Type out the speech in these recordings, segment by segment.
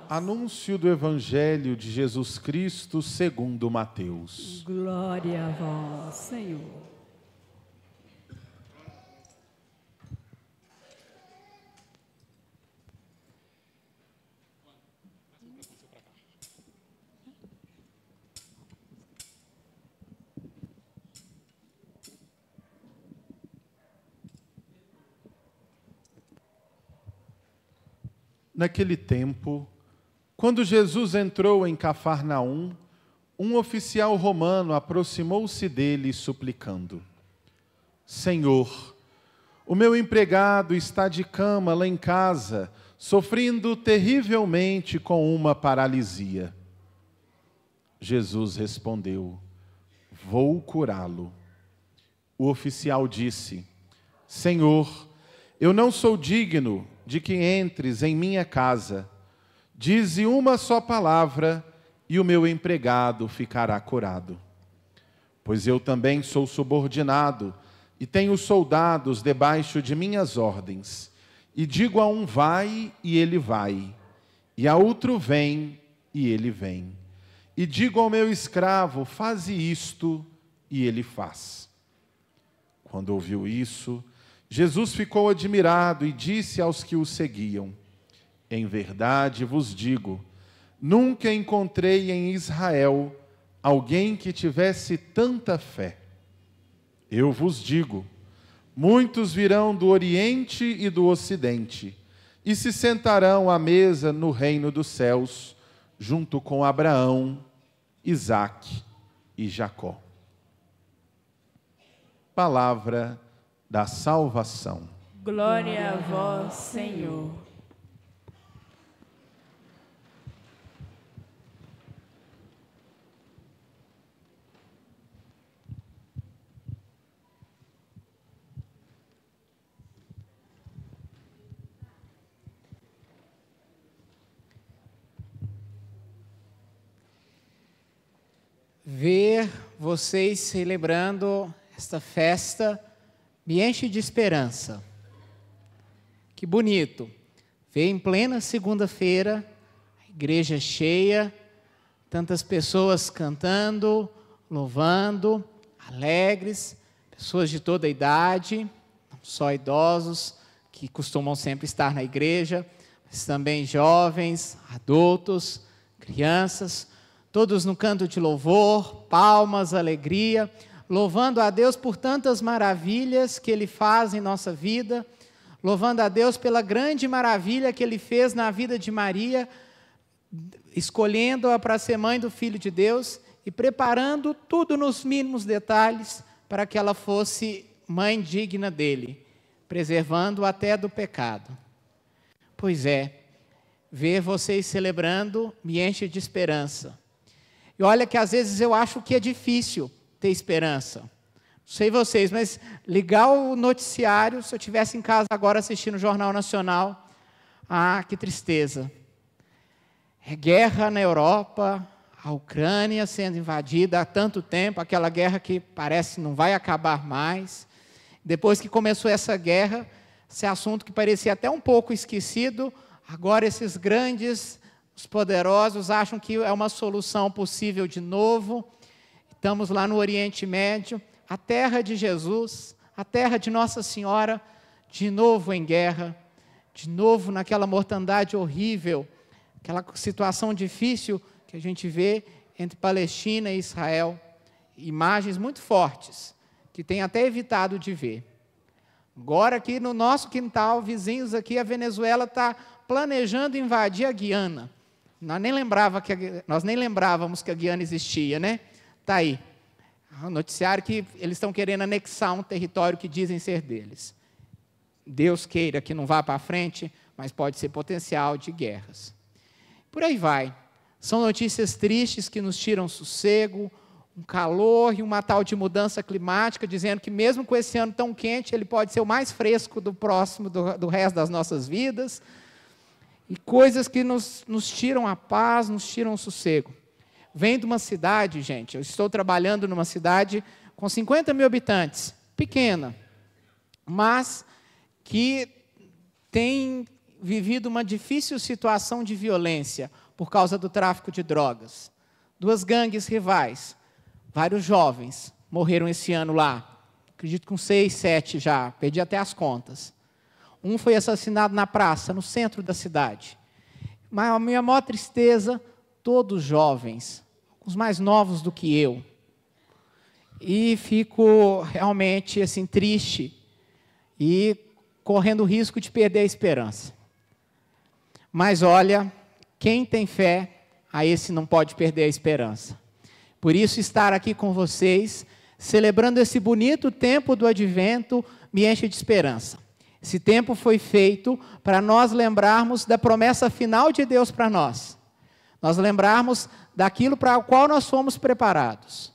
Anúncio do Evangelho de Jesus Cristo segundo Mateus. Glória a vós, Senhor. Naquele tempo, quando Jesus entrou em Cafarnaum, um oficial romano aproximou-se dele suplicando: Senhor, o meu empregado está de cama lá em casa, sofrendo terrivelmente com uma paralisia. Jesus respondeu: Vou curá-lo. O oficial disse: Senhor, eu não sou digno de que entres em minha casa. Dize uma só palavra e o meu empregado ficará curado. Pois eu também sou subordinado e tenho soldados debaixo de minhas ordens. E digo a um vai e ele vai, e a outro vem e ele vem. E digo ao meu escravo, faze isto, e ele faz. Quando ouviu isso, Jesus ficou admirado e disse aos que o seguiam: Em verdade vos digo, nunca encontrei em Israel alguém que tivesse tanta fé. Eu vos digo, muitos virão do Oriente e do Ocidente e se sentarão à mesa no reino dos céus, junto com Abraão, Isaque e Jacó. Palavra da salvação. Glória a vós, Senhor. Ver vocês celebrando esta festa me enche de esperança. Que bonito. Ver em plena segunda-feira, a igreja cheia, tantas pessoas cantando, louvando, alegres, pessoas de toda a idade, não só idosos, que costumam sempre estar na igreja, mas também jovens, adultos, crianças, todos no canto de louvor, palmas, alegria, louvando a Deus por tantas maravilhas que Ele faz em nossa vida, louvando a Deus pela grande maravilha que Ele fez na vida de Maria, escolhendo-a para ser mãe do Filho de Deus e preparando tudo nos mínimos detalhes para que ela fosse mãe digna dEle, preservando-a até do pecado. Pois é, ver vocês celebrando me enche de esperança. E olha que às vezes eu acho que é difícil ter esperança. Não sei vocês, mas ligar o noticiário, se eu estivesse em casa agora assistindo o Jornal Nacional, que tristeza. É guerra na Europa, a Ucrânia sendo invadida há tanto tempo, aquela guerra que parece não vai acabar mais. Depois que começou essa guerra, esse assunto que parecia até um pouco esquecido, agora esses grandes, os poderosos, acham que é uma solução possível de novo. Estamos lá no Oriente Médio, a terra de Jesus, a terra de Nossa Senhora, de novo em guerra, de novo naquela mortandade horrível, aquela situação difícil que a gente vê entre Palestina e Israel. Imagens muito fortes, que tem até evitado de ver. Agora aqui no nosso quintal, vizinhos aqui, a Venezuela está planejando invadir a Guiana. Nós nem lembrávamos que a Guiana existia, né? Está aí. O noticiário que eles estão querendo anexar um território que dizem ser deles. Deus queira que não vá para frente, mas pode ser potencial de guerras. Por aí vai. São notícias tristes que nos tiram sossego, um calor e uma tal de mudança climática, dizendo que mesmo com esse ano tão quente, ele pode ser o mais fresco do próximo, do resto das nossas vidas. E coisas que nos tiram a paz, nos tiram o sossego. Vem de uma cidade, gente, eu estou trabalhando numa cidade com 50 mil habitantes, pequena, mas que tem vivido uma difícil situação de violência por causa do tráfico de drogas. 2 gangues rivais, vários jovens morreram esse ano lá. Acredito com 6, 7 já, perdi até as contas. Um foi assassinado na praça, no centro da cidade. Mas a minha maior tristeza, todos jovens, os mais novos do que eu. E fico realmente assim, triste e correndo o risco de perder a esperança. Mas olha, quem tem fé, a esse não pode perder a esperança. Por isso, estar aqui com vocês, celebrando esse bonito tempo do Advento, me enche de esperança. Esse tempo foi feito para nós lembrarmos da promessa final de Deus para nós. Nós lembrarmos daquilo para o qual nós fomos preparados.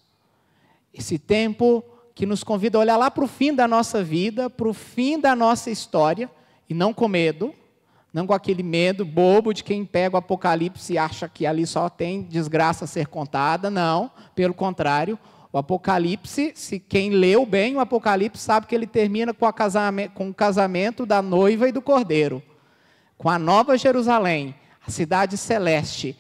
Esse tempo que nos convida a olhar lá para o fim da nossa vida, para o fim da nossa história, e não com medo, não com aquele medo bobo de quem pega o Apocalipse e acha que ali só tem desgraça a ser contada. Não, pelo contrário, o Apocalipse, se quem leu bem o Apocalipse sabe que ele termina com o casamento da noiva e do cordeiro, com a nova Jerusalém, a cidade celeste,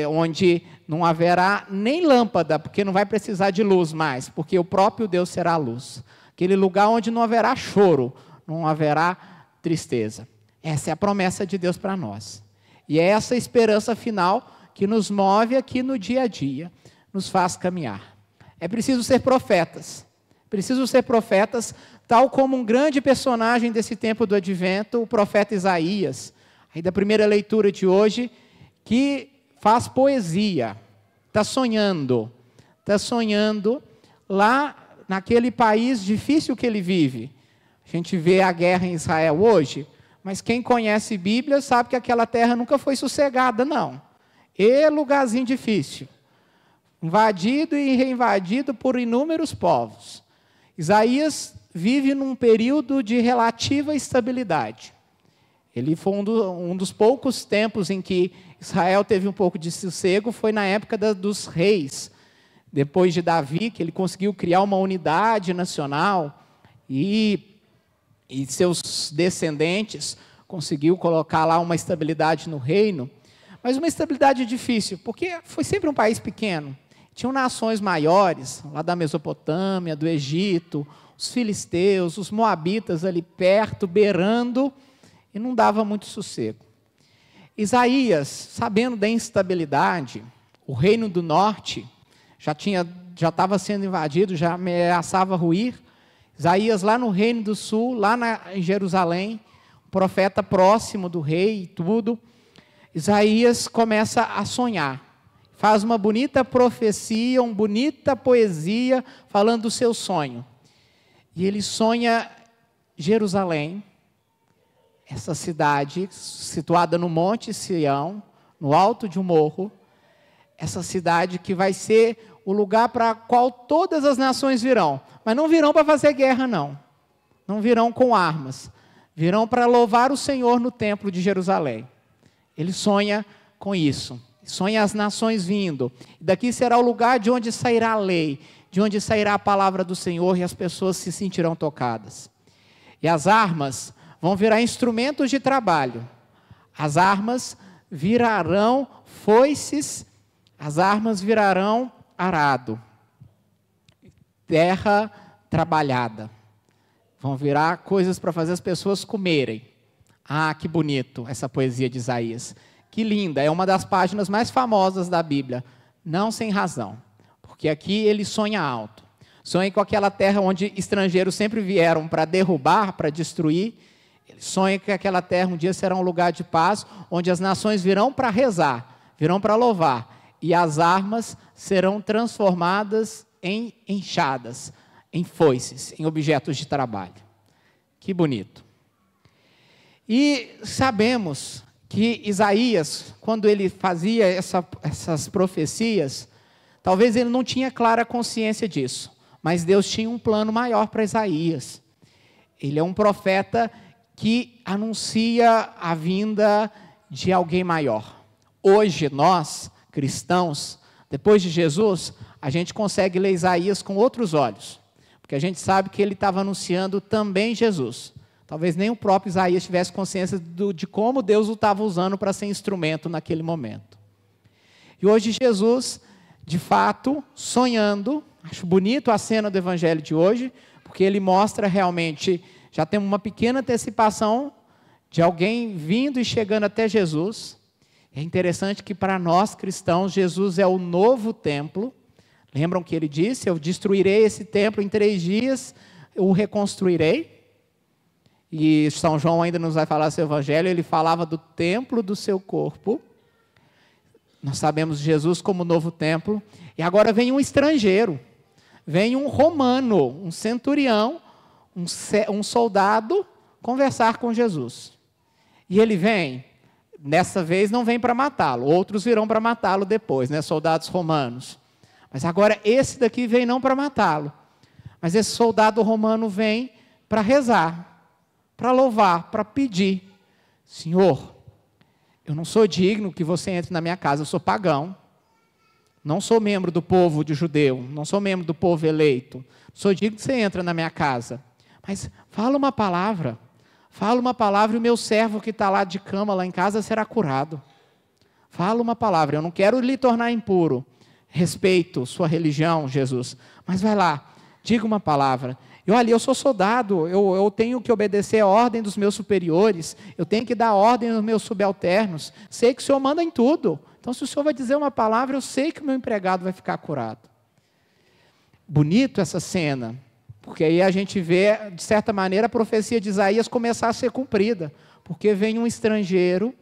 onde não haverá nem lâmpada, porque não vai precisar de luz mais, porque o próprio Deus será a luz. Aquele lugar onde não haverá choro, não haverá tristeza. Essa é a promessa de Deus para nós. E é essa esperança final que nos move aqui no dia a dia, nos faz caminhar. É preciso ser profetas. Preciso ser profetas, tal como um grande personagem desse tempo do Advento, o profeta Isaías, aí da primeira leitura de hoje, que faz poesia, está sonhando lá naquele país difícil que ele vive. A gente vê a guerra em Israel hoje, mas quem conhece Bíblia sabe que aquela terra nunca foi sossegada, não. É lugarzinho difícil, invadido e reinvadido por inúmeros povos. Isaías vive num período de relativa estabilidade. Ele foi um dos poucos tempos em que Israel teve um pouco de sossego, foi na época dos reis. Depois de Davi, que ele conseguiu criar uma unidade nacional e seus descendentes conseguiu colocar lá uma estabilidade no reino, mas uma estabilidade difícil, porque foi sempre um país pequeno. Tinham nações maiores, lá da Mesopotâmia, do Egito, os filisteus, os moabitas ali perto, beirando, e não dava muito sossego. Isaías, sabendo da instabilidade, o reino do norte já estava sendo invadido, já ameaçava ruir. Isaías, lá no reino do sul, lá em Jerusalém, um profeta próximo do rei e tudo, Isaías começa a sonhar. Faz uma bonita profecia, uma bonita poesia, falando do seu sonho. E ele sonha Jerusalém, essa cidade situada no Monte Sião, no alto de um morro, essa cidade que vai ser o lugar para o qual todas as nações virão. Mas não virão para fazer guerra, não. Não virão com armas. Virão para louvar o Senhor no templo de Jerusalém. Ele sonha com isso. Sonha as nações vindo. Daqui será o lugar de onde sairá a lei, de onde sairá a palavra do Senhor e as pessoas se sentirão tocadas. E as armas vão virar instrumentos de trabalho. As armas virarão foices, as armas virarão arado, terra trabalhada. Vão virar coisas para fazer as pessoas comerem. Ah, que bonito essa poesia de Isaías. Que linda, é uma das páginas mais famosas da Bíblia. Não sem razão, porque aqui ele sonha alto. Sonha com aquela terra onde estrangeiros sempre vieram para derrubar, para destruir. Ele sonha que aquela terra um dia será um lugar de paz, onde as nações virão para rezar, virão para louvar. E as armas serão transformadas em enxadas, em foices, em objetos de trabalho. Que bonito. E sabemos que Isaías, quando ele fazia essas profecias, talvez ele não tinha clara consciência disso, mas Deus tinha um plano maior para Isaías. Ele é um profeta que anuncia a vinda de alguém maior. Hoje nós, cristãos, depois de Jesus, a gente consegue ler Isaías com outros olhos, porque a gente sabe que ele estava anunciando também Jesus. Talvez nem o próprio Isaías tivesse consciência de como Deus o estava usando para ser instrumento naquele momento. E hoje Jesus, de fato, sonhando, acho bonito a cena do evangelho de hoje, porque ele mostra realmente, já tem uma pequena antecipação de alguém vindo e chegando até Jesus. É interessante que para nós cristãos, Jesus é o novo templo. Lembram que ele disse, eu destruirei esse templo em 3 dias, o reconstruirei. E São João ainda nos vai falar seu evangelho, ele falava do templo do seu corpo. Nós sabemos Jesus como novo templo. E agora vem um estrangeiro, vem um romano, um centurião, um soldado, conversar com Jesus. E ele vem, dessa vez não vem para matá-lo, outros virão para matá-lo depois, né, soldados romanos. Mas agora esse daqui vem não para matá-lo, mas esse soldado romano vem para rezar, para louvar, para pedir. Senhor, eu não sou digno que você entre na minha casa, eu sou pagão. Não sou membro do povo de judeu, não sou membro do povo eleito. Sou digno que você entre na minha casa. Mas fala uma palavra e o meu servo que está lá de cama, lá em casa, será curado. Fala uma palavra, eu não quero lhe tornar impuro. Respeito sua religião, Jesus. Mas vai lá, diga uma palavra. E olha, eu sou soldado, eu tenho que obedecer a ordem dos meus superiores, eu tenho que dar ordem aos meus subalternos. Sei que o Senhor manda em tudo. Então, se o Senhor vai dizer uma palavra, eu sei que o meu empregado vai ficar curado. Bonito essa cena, porque aí a gente vê, de certa maneira, a profecia de Isaías começar a ser cumprida. Porque vem um estrangeiro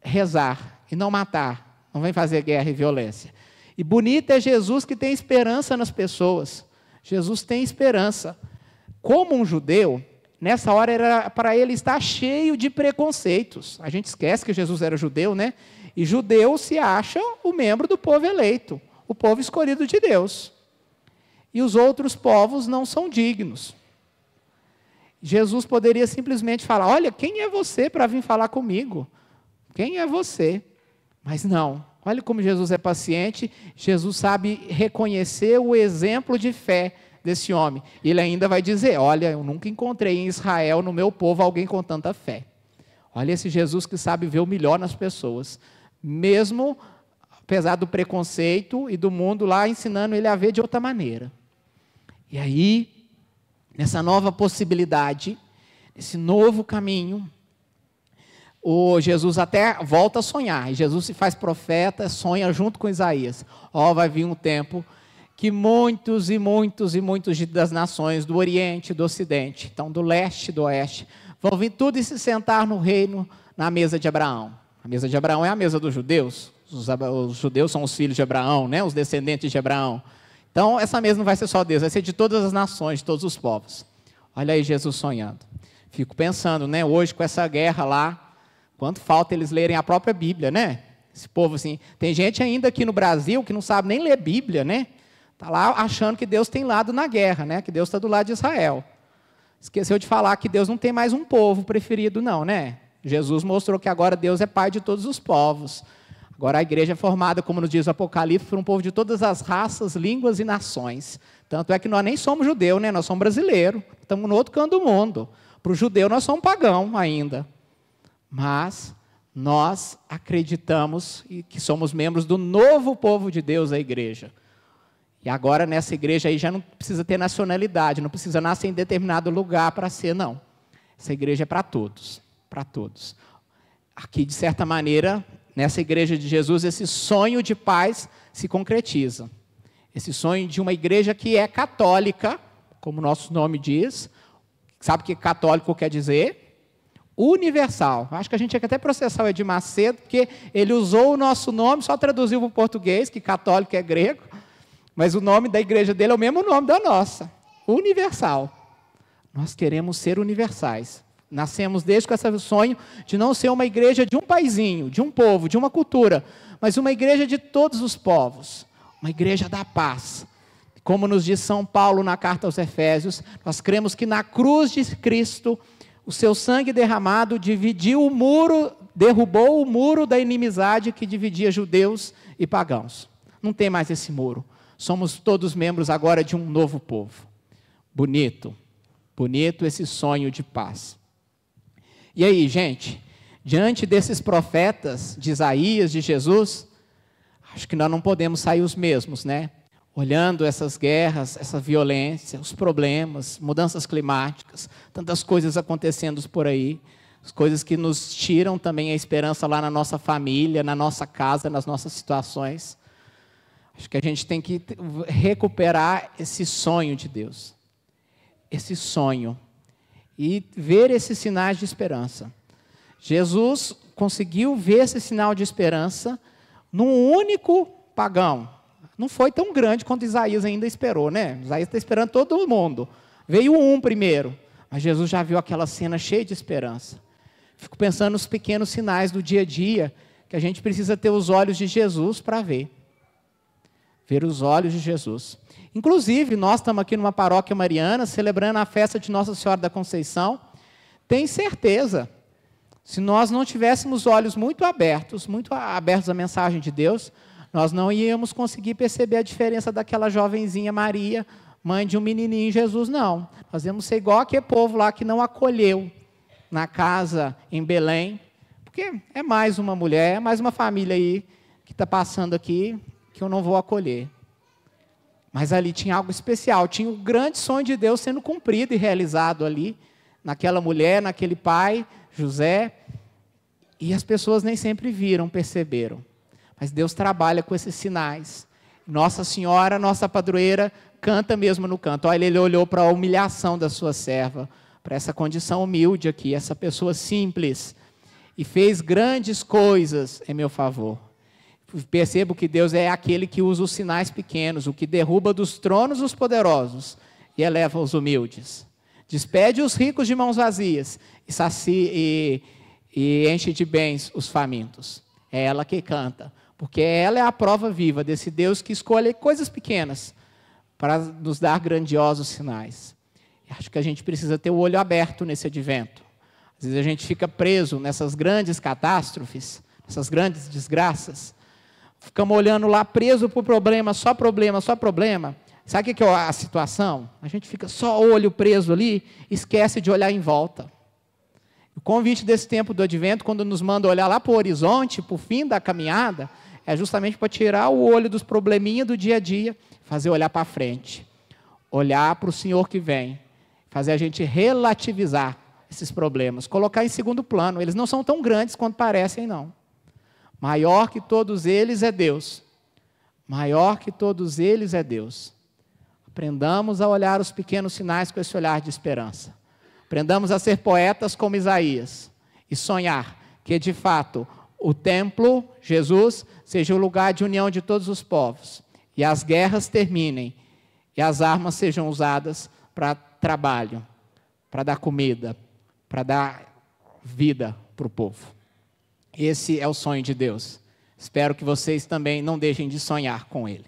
rezar e não matar, não vem fazer guerra e violência. E bonito é Jesus que tem esperança nas pessoas. Jesus tem esperança. Como um judeu, nessa hora era para ele estar cheio de preconceitos. A gente esquece que Jesus era judeu, né? E judeu se acha o membro do povo eleito, o povo escolhido de Deus. E os outros povos não são dignos. Jesus poderia simplesmente falar, olha, quem é você para vir falar comigo? Quem é você? Mas não. Olha como Jesus é paciente, Jesus sabe reconhecer o exemplo de fé desse homem. E ele ainda vai dizer, olha, eu nunca encontrei em Israel, no meu povo, alguém com tanta fé. Olha esse Jesus que sabe ver o melhor nas pessoas. Mesmo, apesar do preconceito e do mundo lá, ensinando ele a ver de outra maneira. E aí, nessa nova possibilidade, nesse novo caminho, o Jesus até volta a sonhar, e Jesus se faz profeta, sonha junto com Isaías. Vai vir um tempo que muitos das nações do Oriente, do Ocidente, então do leste e do oeste, vão vir tudo e se sentar no reino, na mesa de Abraão. A mesa de Abraão é a mesa dos judeus, os judeus são os filhos de Abraão, né? Os descendentes de Abraão. Então essa mesa não vai ser só deles, vai ser de todas as nações, de todos os povos. Olha aí Jesus sonhando. Fico pensando, né? Hoje com essa guerra lá, quanto falta eles lerem a própria Bíblia, né? Esse povo assim, tem gente ainda aqui no Brasil que não sabe nem ler Bíblia, né? Está lá achando que Deus tem lado na guerra, né? Que Deus está do lado de Israel. Esqueceu de falar que Deus não tem mais um povo preferido não, né? Jesus mostrou que agora Deus é pai de todos os povos. Agora a igreja é formada, como nos diz o Apocalipse, por um povo de todas as raças, línguas e nações. Tanto é que nós nem somos judeu, né? Nós somos brasileiros. Estamos no outro canto do mundo. Para o judeu nós somos pagão ainda. Mas nós acreditamos que somos membros do novo povo de Deus, a igreja. E agora nessa igreja aí já não precisa ter nacionalidade, não precisa nascer em determinado lugar para ser, não. Essa igreja é para todos, para todos. Aqui, de certa maneira, nessa igreja de Jesus, esse sonho de paz se concretiza. Esse sonho de uma igreja que é católica, como o nosso nome diz. Sabe o que católico quer dizer? Universal. Acho que a gente tinha que até processar o Edir Macedo, porque ele usou o nosso nome, só traduziu para o português, que católico é grego, mas o nome da igreja dele é o mesmo nome da nossa. Universal. Nós queremos ser universais. Nascemos desde com esse sonho de não ser uma igreja de um paizinho, de um povo, de uma cultura, mas uma igreja de todos os povos. Uma igreja da paz. Como nos diz São Paulo na carta aos Efésios, nós cremos que na cruz de Cristo, o seu sangue derramado dividiu o muro, derrubou o muro da inimizade que dividia judeus e pagãos. Não tem mais esse muro. Somos todos membros agora de um novo povo. Bonito, bonito esse sonho de paz. E aí, gente, diante desses profetas de Isaías, de Jesus, acho que nós não podemos sair os mesmos, né? Olhando essas guerras, essa violência, os problemas, mudanças climáticas, tantas coisas acontecendo por aí, as coisas que nos tiram também a esperança lá na nossa família, na nossa casa, nas nossas situações. Acho que a gente tem que recuperar esse sonho de Deus, esse sonho, e ver esses sinais de esperança. Jesus conseguiu ver esse sinal de esperança num único pagão. Não foi tão grande quanto Isaías ainda esperou, né? Isaías está esperando todo mundo. Veio um primeiro, mas Jesus já viu aquela cena cheia de esperança. Fico pensando nos pequenos sinais do dia a dia, que a gente precisa ter os olhos de Jesus para ver. Ver os olhos de Jesus. Inclusive, nós estamos aqui numa paróquia mariana, celebrando a festa de Nossa Senhora da Conceição. Tenho certeza, se nós não tivéssemos olhos muito abertos à mensagem de Deus, nós não íamos conseguir perceber a diferença daquela jovenzinha Maria, mãe de um menininho Jesus, não. Nós íamos ser igual aquele povo lá que não acolheu na casa em Belém, porque é mais uma mulher, é mais uma família aí que está passando aqui, que eu não vou acolher. Mas ali tinha algo especial, tinha o grande sonho de Deus sendo cumprido e realizado ali, naquela mulher, naquele pai, José, e as pessoas nem sempre viram, perceberam. Mas Deus trabalha com esses sinais. Nossa Senhora, nossa padroeira, canta mesmo no canto. Olha, ele olhou para a humilhação da sua serva, para essa condição humilde aqui, essa pessoa simples, e fez grandes coisas em meu favor. Percebo que Deus é aquele que usa os sinais pequenos, o que derruba dos tronos os poderosos e eleva os humildes. Despede os ricos de mãos vazias e enche de bens os famintos. É ela que canta, porque ela é a prova viva desse Deus que escolhe coisas pequenas para nos dar grandiosos sinais. Acho que a gente precisa ter o olho aberto nesse advento. Às vezes a gente fica preso nessas grandes catástrofes, nessas grandes desgraças. Ficamos olhando lá, preso por problema, só problema, só problema. Sabe o que é a situação? A gente fica só olho preso ali, esquece de olhar em volta. O convite desse tempo do advento, quando nos manda olhar lá para o horizonte, para o fim da caminhada, é justamente para tirar o olho dos probleminhas do dia a dia, fazer olhar para frente, olhar para o Senhor que vem, fazer a gente relativizar esses problemas, colocar em segundo plano. Eles não são tão grandes quanto parecem, não. Maior que todos eles é Deus. Maior que todos eles é Deus. Aprendamos a olhar os pequenos sinais com esse olhar de esperança. Aprendamos a ser poetas como Isaías e sonhar que, de fato, o templo, Jesus, seja o lugar de união de todos os povos e as guerras terminem e as armas sejam usadas para trabalho, para dar comida, para dar vida para o povo. Esse é o sonho de Deus. Espero que vocês também não deixem de sonhar com Ele.